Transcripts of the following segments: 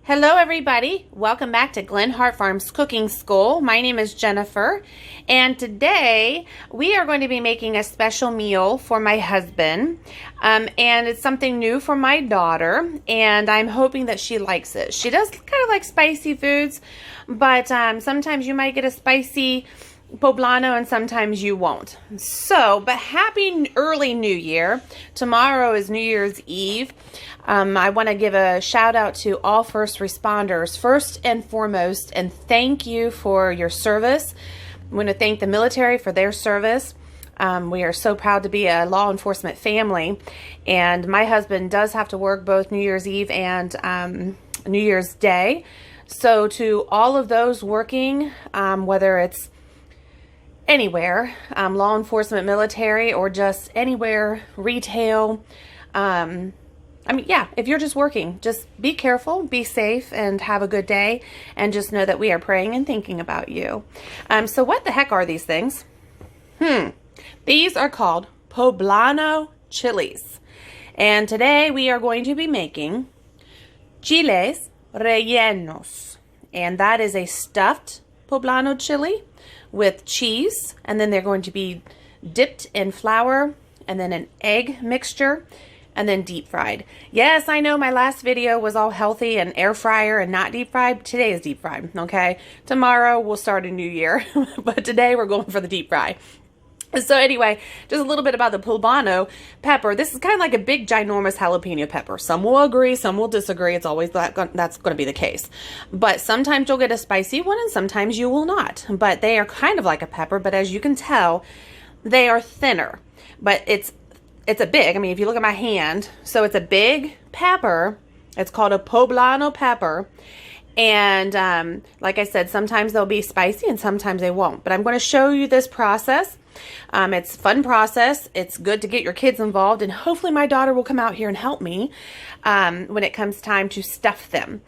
Hello everybody, welcome back to Glen Hart Farms Cooking School. My name is Jennifer and today we are going to be making a special meal for my husband and it's something new for my daughter and I'm hoping that she likes it. She does kind of like spicy foods, but sometimes you might get a spicy poblano and sometimes you won't. But happy early New Year. Tomorrow is New Year's Eve. I want to give a shout out to all first responders first and foremost, and thank you for your service. I want to thank the military for their service. We are so proud to be a law enforcement family, and my husband does have to work both New Year's Eve and New Year's Day. So to all of those working, whether it's anywhere, law enforcement, military, or just anywhere, retail, if you're just working, just be careful, be safe, and have a good day, and just know that we are praying and thinking about you. So what the heck are these things? These are called poblano chilies, and today we are going to be making chiles rellenos, and that is a stuffed poblano chili with cheese, and then they're going to be dipped in flour and then an egg mixture and then deep fried. Yes, I know my last video was all healthy and air fryer and not deep fried. Today is deep fried, okay? Tomorrow we'll start a new year, but today we're going for the deep fry. So anyway, just a little bit about the poblano pepper. This is kind of like a big, ginormous jalapeno pepper. Some will agree, some will disagree. It's always that's going to be the case. But sometimes you'll get a spicy one and sometimes you will not. But they are kind of like a pepper, but as you can tell, they are thinner. But it's a big, if you look at my hand, so it's a big pepper. It's called a poblano pepper. And like I said, sometimes they'll be spicy and sometimes they won't. But I'm going to show you this process. It's a fun process. It's good to get your kids involved, and hopefully my daughter will come out here and help me when it comes time to stuff them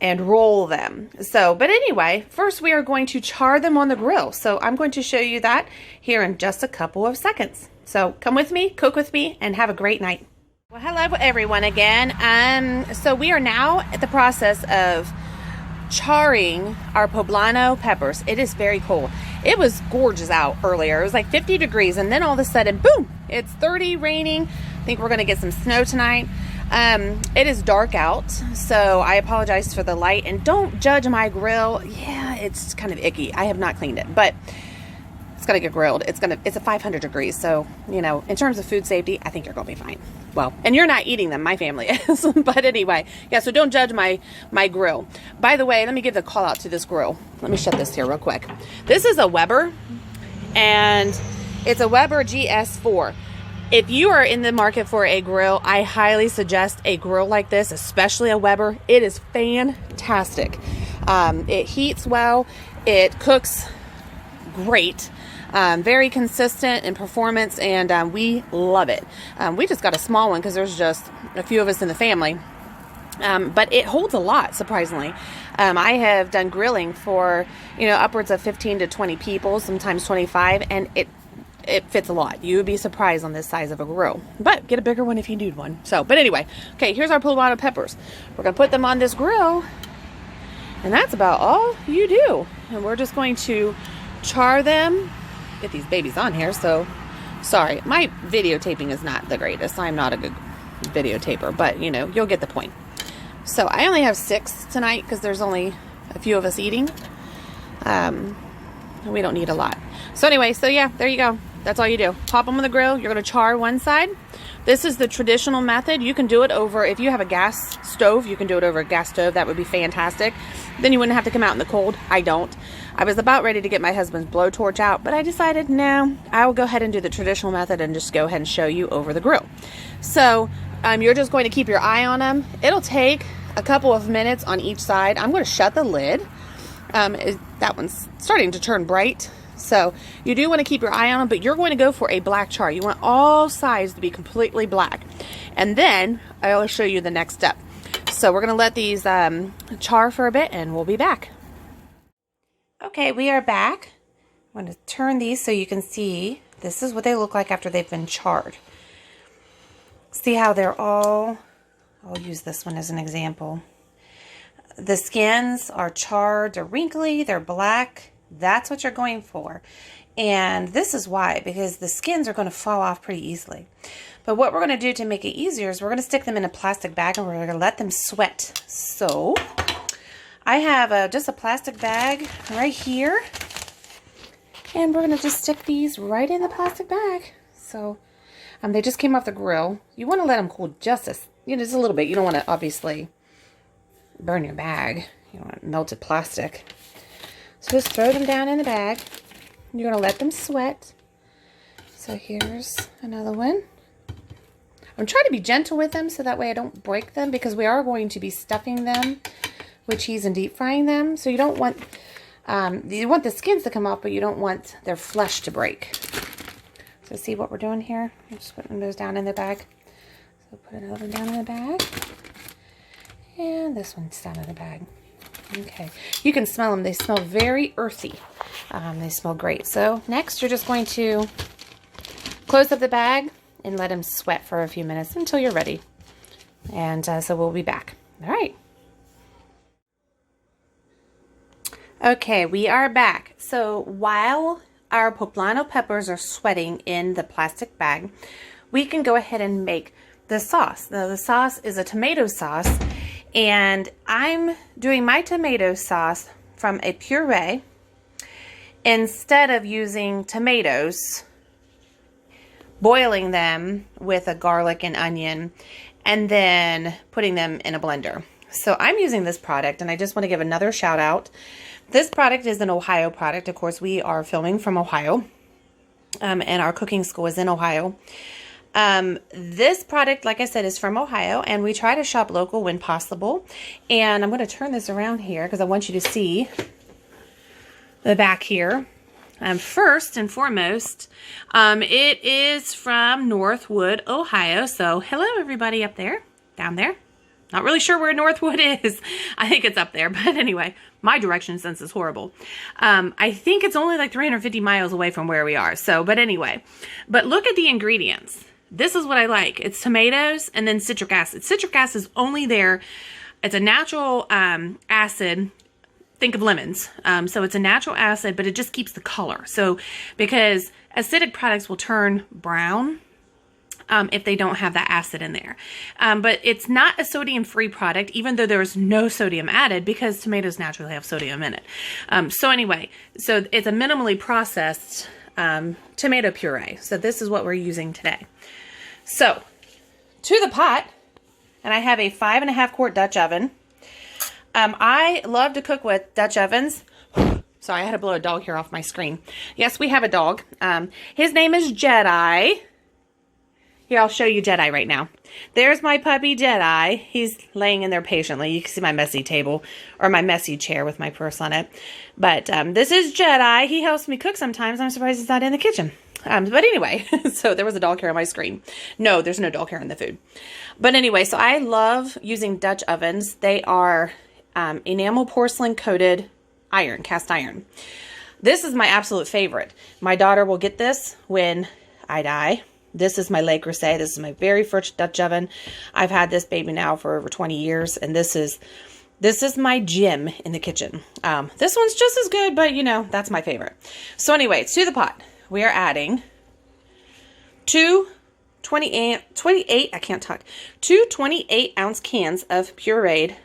and roll them. But anyway, first we are going to char them on the grill. So I'm going to show you that here in just a couple of seconds. So come with me, cook with me, and have a great night. Well, hello everyone again. So we are now at the process of charring our poblano peppers. It is very cold. It was gorgeous out earlier. It was like 50 degrees, and then all of a sudden, boom, it's 30, raining. I think we're going to get some snow tonight. It is dark out, so I apologize for the light, and don't judge my grill. Yeah, it's kind of icky. I have not cleaned it, but it's going to get grilled. It's a 500 degrees. So, in terms of food safety, I think you're going to be fine. Well, and you're not eating them. My family is. But anyway, yeah, so don't judge my grill. By the way, let me give a call out to this grill. Let me shut this here real quick. This is a Weber, and it's a Weber GS4. If you are in the market for a grill, I highly suggest a grill like this, especially a Weber. It is fantastic. It heats well. It cooks great. Very consistent in performance, and we love it. We just got a small one because there's just a few of us in the family, but it holds a lot, surprisingly. I have done grilling for upwards of 15 to 20 people, sometimes 25, and it fits a lot. You would be surprised on this size of a grill, but get a bigger one if you need one. But anyway, okay, here's our poblano peppers. We're gonna put them on this grill, and that's about all you do. And we're just going to char them. Get these babies on here, so sorry, my videotaping is not the greatest. I'm not a good videotaper, but you'll get the point. So I only have 6 tonight because there's only a few of us eating. We don't need a lot. So anyway, so yeah, there you go. That's all you do. Pop them on the grill. You're going to char one side. This is the traditional method. You can do it over, if you have a gas stove, you can do it over a gas stove. That would be fantastic. Then you wouldn't have to come out in the cold. I don't. I was about ready to get my husband's blowtorch out, but I decided, no, I will go ahead and do the traditional method and just go ahead and show you over the grill. So you're just going to keep your eye on them. It'll take a couple of minutes on each side. I'm going to shut the lid. That one's starting to turn bright. So you do want to keep your eye on them, but you're going to go for a black char. You want all sides to be completely black. And then I'll show you the next step. So we're going to let these char for a bit, and we'll be back. Okay, we are back. I'm going to turn these so you can see. This is what they look like after they've been charred. See how they're all, I'll use this one as an example. the skins are charred, they're wrinkly, they're black, that's what you're going for. And this is why, because the skins are going to fall off pretty easily. But what we're going to do to make it easier is we're going to stick them in a plastic bag and we're going to let them sweat. So I have just a plastic bag right here. And we're going to just stick these right in the plastic bag. So they just came off the grill. You want to let them cool just a little bit. You don't want to obviously burn your bag. You don't want melted plastic. So just throw them down in the bag. You're going to let them sweat. So here's another one. I'm trying to be gentle with them so that way I don't break them, because we are going to be stuffing them with cheese and deep frying them. So you don't want, you want the skins to come off, but you don't want their flesh to break. So see what we're doing here? I'm just putting those down in the bag. So put another one down in the bag. And this one's down in the bag. Okay, you can smell them. They smell very earthy. They smell great. So next you're just going to close up the bag and let them sweat for a few minutes until you're ready. And so we'll be back. All right. Okay, we are back. So while our poblano peppers are sweating in the plastic bag, we can go ahead and make the sauce. Now the sauce is a tomato sauce. And I'm doing my tomato sauce from a puree instead of using tomatoes, boiling them with a garlic and onion, and then putting them in a blender. So I'm using this product, and I just want to give another shout out. This product is an Ohio product. Of course, we are filming from Ohio, and our cooking school is in Ohio. This product, like I said, is from Ohio, and we try to shop local when possible. And I'm going to turn this around here because I want you to see the back here. First and foremost, it is from Northwood, Ohio. So hello everybody up there, down there. Not really sure where Northwood is. I think it's up there, but anyway, my direction sense is horrible. I think it's only like 350 miles away from where we are. So, but anyway, but look at the ingredients. This is what I like. It's tomatoes and then citric acid. Citric acid is only there. It's a natural acid. Think of lemons. So it's a natural acid, but it just keeps the color. So because acidic products will turn brown if they don't have that acid in there. But it's not a sodium-free product, even though there's no sodium added, because tomatoes naturally have sodium in it. So anyway, so it's a minimally processed tomato puree. So this is what we're using today. So to the pot, and I have a 5.5 quart Dutch oven. I love to cook with Dutch ovens. Sorry, I had to blow a dog hair off my screen. Yes, we have a dog. His name is Jedi. Here, I'll show you Jedi right now. There's my puppy Jedi. He's laying in there patiently. You can see my messy table, or my messy chair with my purse on it. But this is Jedi. He helps me cook sometimes. I'm surprised he's not in the kitchen. But anyway, so there was a dog hair on my screen. No, there's no dog hair in the food. But anyway, so I love using Dutch ovens. They are enamel porcelain coated iron, cast iron. This is my absolute favorite. My daughter will get this when I die. This is my Le Creuset. This is my very first Dutch oven. I've had this baby now for over 20 years, and this is my gem in the kitchen. This one's just as good, but you know, that's my favorite. So anyway, to the pot, we are adding two 28 ounce cans of pureed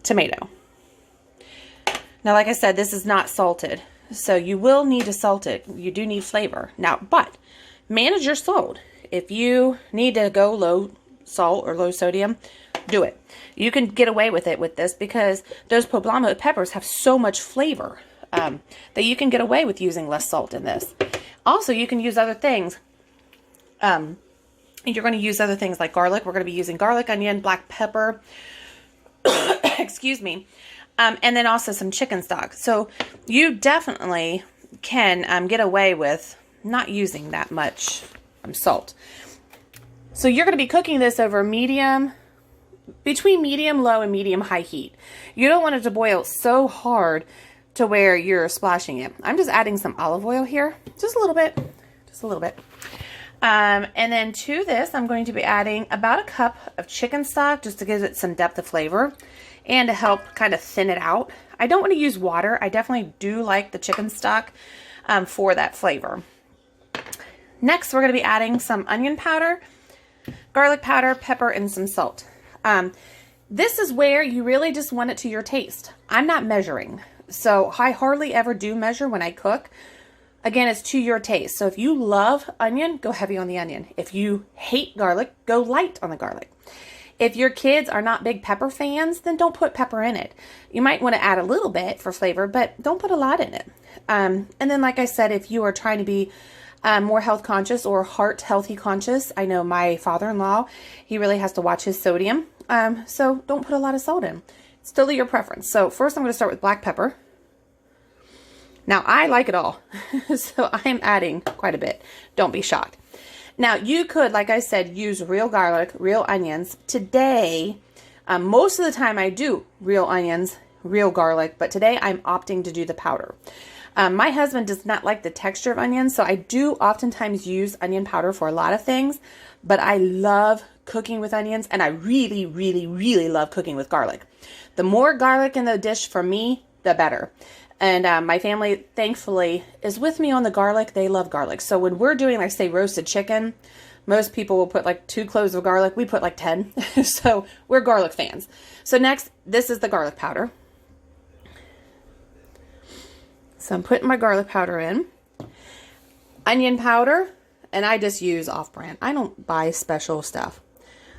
tomato. Now, like I said, this is not salted, so you will need to salt it. You do need flavor. Now, but manage your salt. If you need to go low salt or low sodium, do it. You can get away with it with this because those poblano peppers have so much flavor that you can get away with using less salt in this. Also, you can use other things. You're going to use other things like garlic. We're going to be using garlic, onion, black pepper, excuse me, and then also some chicken stock. So you definitely can get away with not using that much salt. So you're going to be cooking this over between medium low and medium high heat. You don't want it to boil so hard to where you're splashing it. I'm just adding some olive oil here, just a little bit. And then to this, I'm going to be adding about a cup of chicken stock just to give it some depth of flavor. and to help kind of thin it out. I don't want to use water. I definitely do like the chicken stock for that flavor. Next, we're going to be adding some onion powder, garlic powder, pepper, and some salt. This is where you really just want it to your taste. I'm not measuring, so I hardly ever do measure when I cook. Again, it's to your taste. So if you love onion, go heavy on the onion. If you hate garlic, go light on the garlic. If your kids are not big pepper fans, then don't put pepper in it. You might want to add a little bit for flavor, but don't put a lot in it. And then, like I said, if you are trying to be more health conscious or heart healthy conscious, I know my father-in-law, he really has to watch his sodium. So don't put a lot of salt in. It's totally your preference. So first I'm going to start with black pepper. Now I like it all, so I'm adding quite a bit. Don't be shocked. Now you could, like I said, use real garlic, real onions. Today, most of the time I do real onions, real garlic, but today I'm opting to do the powder. My husband does not like the texture of onions, so I do oftentimes use onion powder for a lot of things, but I love cooking with onions, and I really, really, really love cooking with garlic. The more garlic in the dish for me, the better. And my family, thankfully, is with me on the garlic. They love garlic. So when we're doing, like, say, roasted chicken, most people will put like 2 cloves of garlic. We put like 10. So we're garlic fans. So next, this is the garlic powder. So I'm putting my garlic powder in. Onion powder, and I just use off-brand. I don't buy special stuff.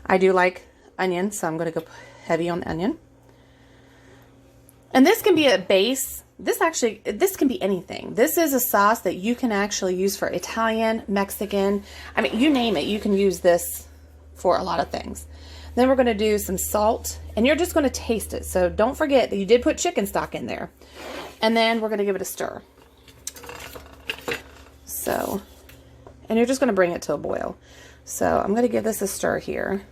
I do like onion, so I'm going to go heavy on the onion. And this can be a base. This can be anything. This is a sauce that you can actually use for Italian, Mexican. I mean, you name it. You can use this for a lot of things. Then we're going to do some salt, and you're just going to taste it. So don't forget that you did put chicken stock in there. And then we're going to give it a stir. So, and you're just going to bring it to a boil. So I'm going to give this a stir here.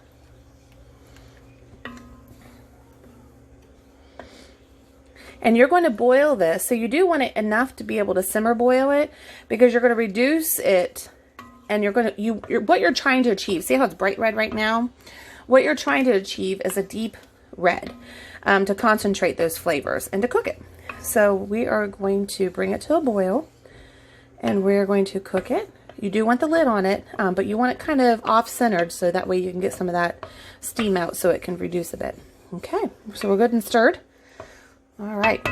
And you're going to boil this. So you do want it enough to be able to simmer boil it, because you're going to reduce it, and you're going to, what you're trying to achieve, see how it's bright red right now? What you're trying to achieve is a deep red to concentrate those flavors and to cook it. So we are going to bring it to a boil, and we're going to cook it. You do want the lid on it, but you want it kind of off-centered so that way you can get some of that steam out so it can reduce a bit. Okay, so we're good and stirred. All right.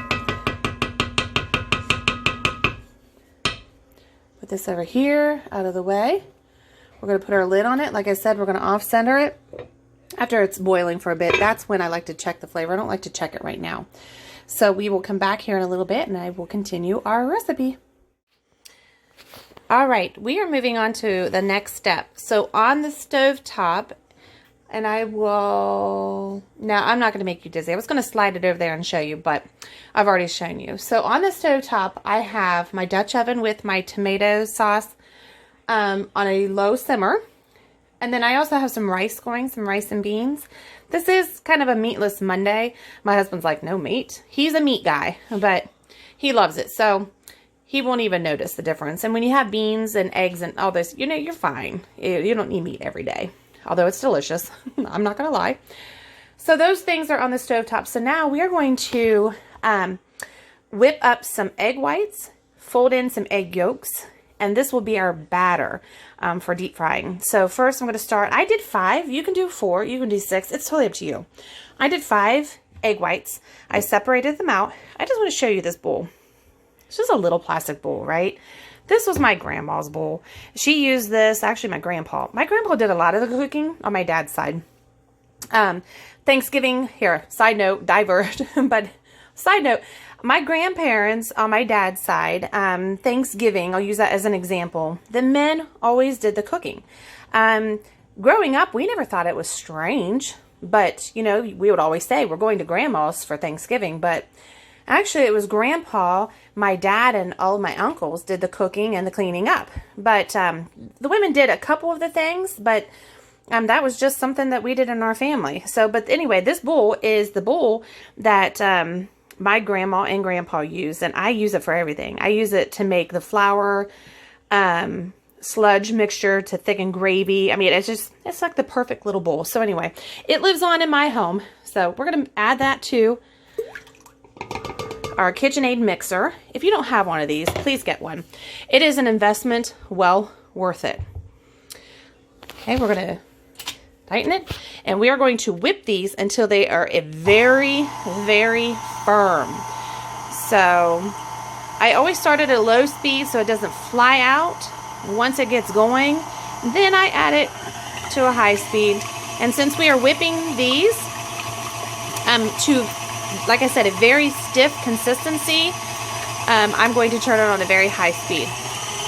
Put this over here, out of the way. We're going to put our lid on it. Like I said, we're going to off-center it. After it's boiling for a bit, that's when I like to check the flavor. I don't like to check it right now. So we will come back here in a little bit, and I will continue our recipe. All right, we are moving on to the next step. So on the stove top, and I will, now I'm not going to make you dizzy. I was going to slide it over there and show you, but I've already shown you. So on the stove top, I have my Dutch oven with my tomato sauce on a low simmer. And then I also have some rice going, some rice and beans. This is kind of a meatless Monday. My husband's like, no meat. He's a meat guy, but he loves it. So he won't even notice the difference. And when you have beans and eggs and all this, you know, you're fine. You don't need meat every day, although it's delicious. I'm not going to lie. So those things are on the stovetop. So now we are going to whip up some egg whites, fold in some egg yolks, and this will be our batter for deep frying. So first I'm going to start, I did 5. You can do 4. You can do 6. It's totally up to you. I did 5 egg whites. I separated them out. I just want to show you this bowl. It's just a little plastic bowl, right? This was my grandma's bowl. She used this, actually my grandpa. My grandpa did a lot of the cooking on my dad's side. Thanksgiving, here, side note, divert, but side note, my grandparents on my dad's side, Thanksgiving, I'll use that as an example, the men always did the cooking. Growing up, we never thought it was strange, but, you know, we would always say, we're going to grandma's for Thanksgiving, but actually it was grandpa, my dad, and all of my uncles did the cooking and the cleaning up. But the women did a couple of the things, but that was just something that we did in our family. So, but anyway, this bowl is the bowl that my grandma and grandpa used, and I use it for everything. I use it to make the flour sludge mixture to thicken gravy. I mean, it's like the perfect little bowl. So anyway, it lives on in my home. So we're going to add that to our KitchenAid mixer. If you don't have one of these, please get one. It is an investment well worth it. Okay, we're going to tighten it, and we are going to whip these until they are very, very firm. So I always start at a low speed so it doesn't fly out. Once it gets going, then I add it to a high speed. And since we are whipping these to, like I said, a very stiff consistency, I'm going to turn it on a very high speed.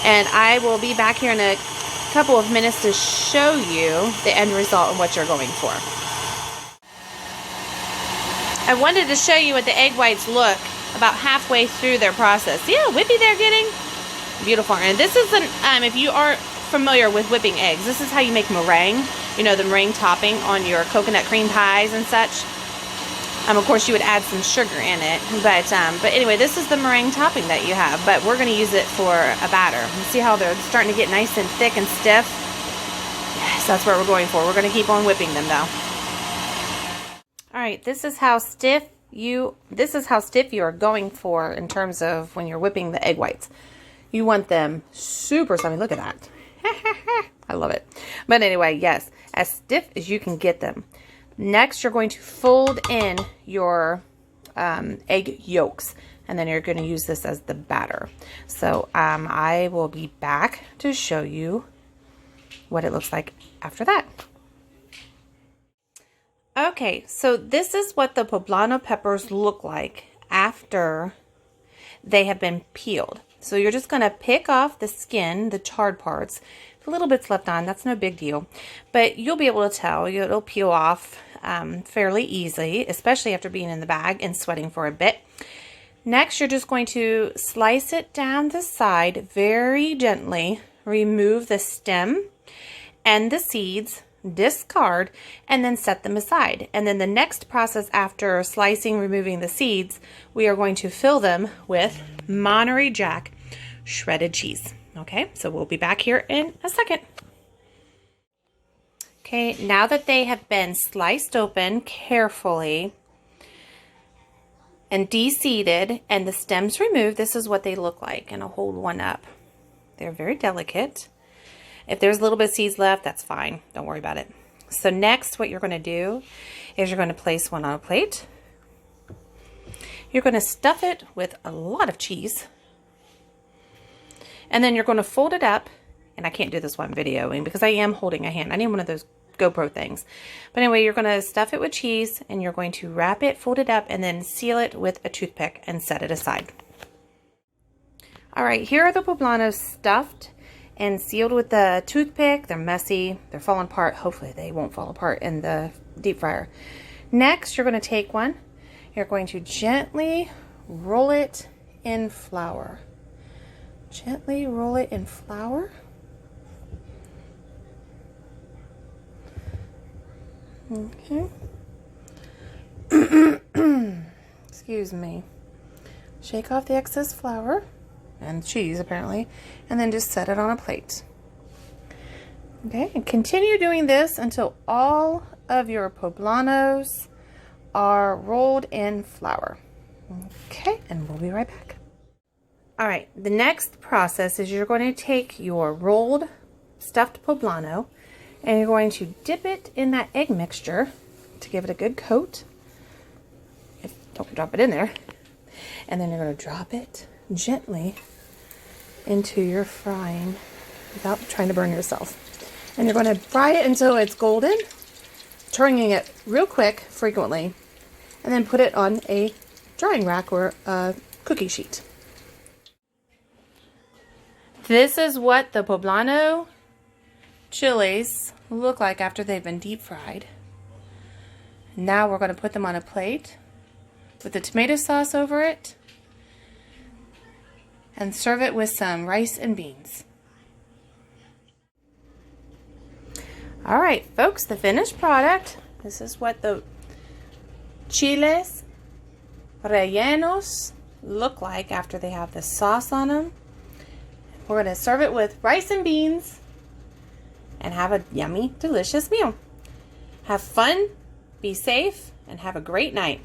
And I will be back here in a couple of minutes to show you the end result and what you're going for. I wanted to show you what the egg whites look about halfway through their process. See how whippy they're getting? Beautiful. And this is if you aren't familiar with whipping eggs, this is how you make meringue. You know, the meringue topping on your coconut cream pies and such. Of course, you would add some sugar in it, but anyway, this is the meringue topping that you have, but we're going to use it for a batter. And see how they're starting to get nice and thick and stiff? Yes, that's what we're going for. We're going to keep on whipping them, though. All right, this is how stiff you are going for in terms of when you're whipping the egg whites. You want them super soft. Look at that. I love it. But anyway, yes, as stiff as you can get them. Next, you're going to fold in your egg yolks, and then you're going to use this as the batter. So I will be back to show you what it looks like after that. Okay, so this is what the poblano peppers look like after they have been peeled. So you're just going to pick off the skin, the charred parts. If a little bit's left on, that's no big deal. But you'll be able to tell. It'll peel off fairly easily, especially after being in the bag and sweating for a bit. Next, you're just going to slice it down the side very gently. Remove the stem and the seeds, discard, and then set them aside. And then the next process after slicing, removing the seeds, we are going to fill them with Monterey Jack shredded cheese. Okay, so we'll be back here in a second. Okay, now that they have been sliced open carefully and de-seeded and the stems removed, this is what they look like, and I'll hold one up. They're very delicate. If there's a little bit of seeds left, that's fine. Don't worry about it. So next, what you're going to do is you're going to place one on a plate. You're going to stuff it with a lot of cheese. And then you're going to fold it up. And I can't do this while I'm videoing because I am holding a hand. I need one of those GoPro things. But anyway, you're going to stuff it with cheese and you're going to wrap it, fold it up, and then seal it with a toothpick and set it aside. All right, here are the poblanos stuffed and sealed with the toothpick. They're messy. They're falling apart. Hopefully they won't fall apart in the deep fryer. Next, you're going to take one. You're going to gently roll it in flour. Gently roll it in flour. Okay. Excuse me. Shake off the excess flour and cheese apparently, and then just set it on a plate. Okay, and continue doing this until all of your poblanos are rolled in flour. Okay, and we'll be right back. All right, the next process is you're going to take your rolled stuffed poblano and you're going to dip it in that egg mixture to give it a good coat. Don't drop it in there. And then you're going to drop it gently into your frying without trying to burn yourself. And you're going to fry it until it's golden, turning it real quick, frequently, and then put it on a drying rack or a cookie sheet. This is what the poblano chiles look like after they've been deep fried. Now we're going to put them on a plate with the tomato sauce over it and serve it with some rice and beans. All right, folks, the finished product. This is what the Chiles Rellenos look like after they have the sauce on them. We're going to serve it with rice and beans and have a yummy, delicious meal. Have fun, be safe, and have a great night.